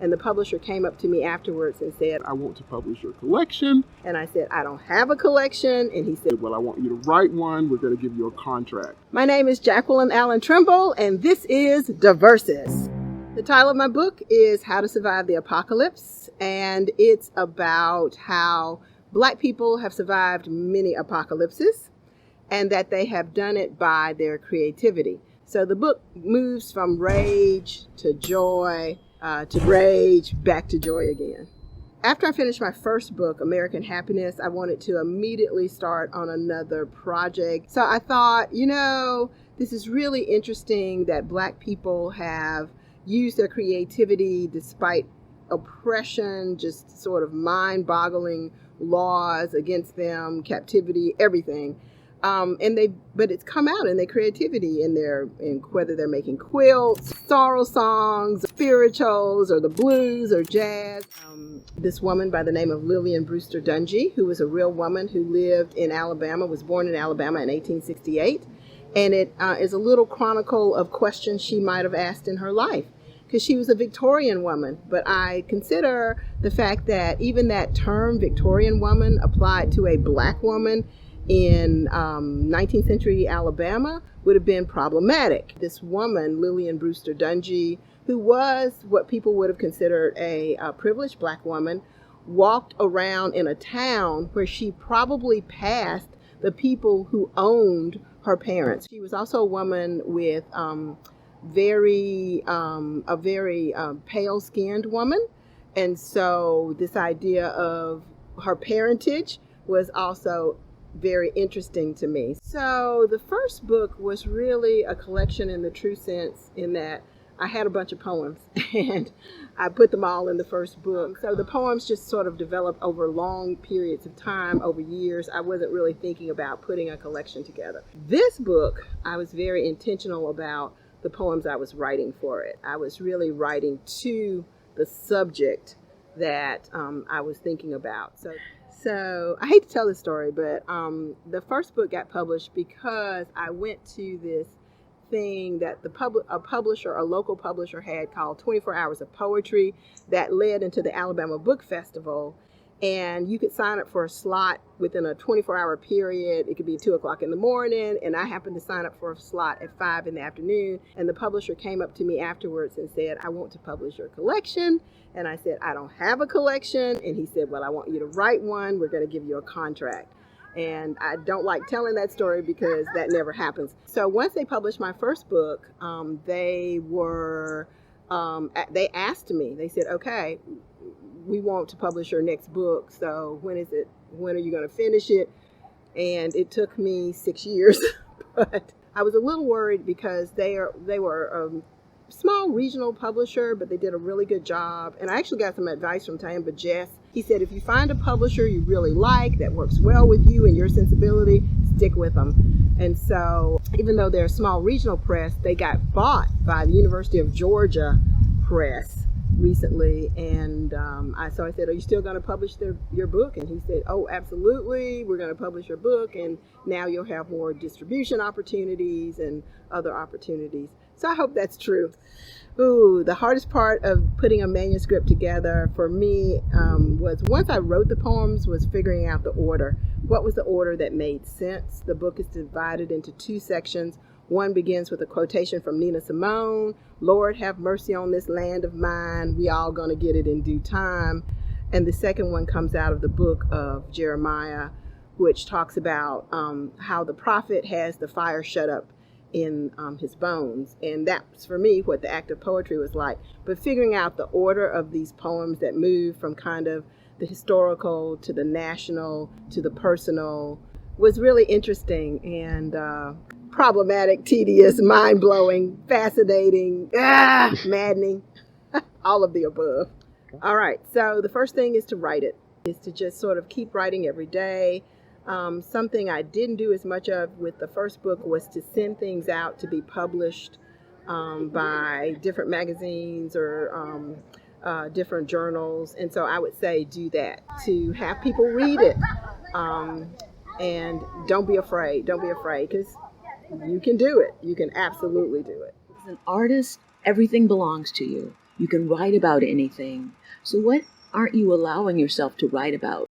And the publisher came up to me afterwards and said, I want to publish your collection. And I said, I don't have a collection. And he said, well, I want you to write one. We're going to give you a contract. My name is Jacqueline Allen Trimble, and this is Diversus. The title of my book is How to Survive the Apocalypse, and it's about how Black people have survived many apocalypses and that they have done it by their creativity. So the book moves from rage to joy, to rage, back to joy again. After I finished my first book, American Happiness, I wanted to immediately start on another project. So I thought, this is really interesting that Black people have used their creativity despite oppression, just sort of mind-boggling laws against them, captivity, everything. But it's come out in their creativity, in whether they're making quilts, sorrow songs, spirituals, or the blues or jazz. This woman by the name of Lillian Brewster Dungy, who was a real woman who lived in Alabama, was born in Alabama in 1868. And it is a little chronicle of questions she might have asked in her life, because she was a Victorian woman. But I consider the fact that even that term, Victorian woman, applied to a Black woman in 19th century Alabama would have been problematic. This woman, Lillian Brewster Dungy, who was what people would have considered a privileged Black woman, walked around in a town where she probably passed the people who owned her parents. She was also a woman with a very pale-skinned woman. And so this idea of her parentage was also very interesting to me. So the first book was really a collection in the true sense, in that I had a bunch of poems and I put them all in the first book. So the poems just sort of developed over long periods of time, over years. I wasn't really thinking about putting a collection together. This book, I was very intentional about the poems I was writing for it. I was really writing to the subject that I was thinking about. So I hate to tell this story, but the first book got published because I went to this thing that a local publisher had called 24 Hours of Poetry that led into the Alabama Book Festival. And you could sign up for a slot within a 24-hour period. It could be 2 o'clock in the morning. And I happened to sign up for a slot at 5 in the afternoon. And the publisher came up to me afterwards and said, I want to publish your collection. And I said, I don't have a collection. And he said, well, I want you to write one. We're going to give you a contract. And I don't like telling that story because that never happens. So once they published my first book, they asked me, they said, okay, we want to publish your next book. So when are you going to finish it? And it took me 6 years, but I was a little worried because they were a small regional publisher, but they did a really good job. And I actually got some advice from Tamba Jess. He said, if you find a publisher you really like that works well with you and your sensibility, stick with them. And so even though they're a small regional press, they got bought by the University of Georgia Press recently. And so I said, are you still going to publish your book? And he said, oh, absolutely. We're going to publish your book. And now you'll have more distribution opportunities and other opportunities. So I hope that's true. Ooh, the hardest part of putting a manuscript together for me was, once I wrote the poems, was figuring out the order. What was the order that made sense? The book is divided into 2 sections. One begins with a quotation from Nina Simone, Lord have mercy on this land of mine, we all gonna get it in due time. And the second one comes out of the book of Jeremiah, which talks about how the prophet has the fire shut up in his bones. And that's, for me, what the act of poetry was like. But figuring out the order of these poems that move from kind of the historical to the national to the personal was really interesting and problematic, tedious, mind-blowing, fascinating, maddening, all of the above. All right, so the first thing is to write it, is to just sort of keep writing every day. Something I didn't do as much of with the first book was to send things out to be published by different magazines or different journals. And so I would say do that, to have people read it. And don't be afraid, because you can do it. You can absolutely do it. As an artist, everything belongs to you. You can write about anything. So what aren't you allowing yourself to write about?